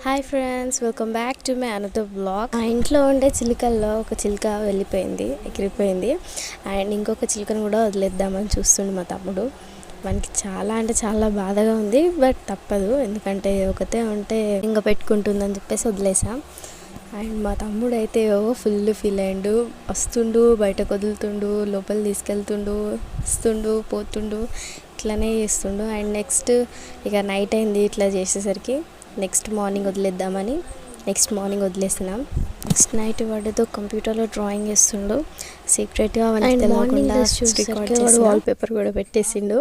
Hi friends, welcome back to my another blog. ఆ ఇంట్లో ఉండే చిలుకల్లో ఒక చిలుక వెళ్ళిపోయింది, ఎగిరిపోయింది. అండ్ ఇంకొక చిలుకను కూడా వదిలేద్దామని చూస్తుండే మా తమ్ముడు. మనకి చాలా అంటే చాలా బాధగా ఉంది, బట్ తప్పదు, ఎందుకంటే ఒకతే ఉంటే ఇంకా పెట్టుకుంటుందని చెప్పేసి వదిలేసాం. అండ్ మా తమ్ముడు అయితే ఫుల్ ఫీల్ అయ్యిండు. వస్తుండు, బయటకు వదులుతుండు, లోపల తీసుకెళ్తుండు, వస్తుండు, పోతుండు, ఇట్లానే చేస్తుండు. అండ్ నెక్స్ట్ ఇక నైట్ అయింది ఇట్లా చేసేసరికి. నెక్స్ట్ మార్నింగ్ వదిలేద్దామని నెక్స్ట్ మార్నింగ్ వదిలేస్తున్నాం. నెక్స్ట్ నైట్ వాడితో కంప్యూటర్లో డ్రాయింగ్ వేస్తుండు సీక్రెట్గా. వాడు వాల్ పేపర్ కూడా పెట్టేసిండు.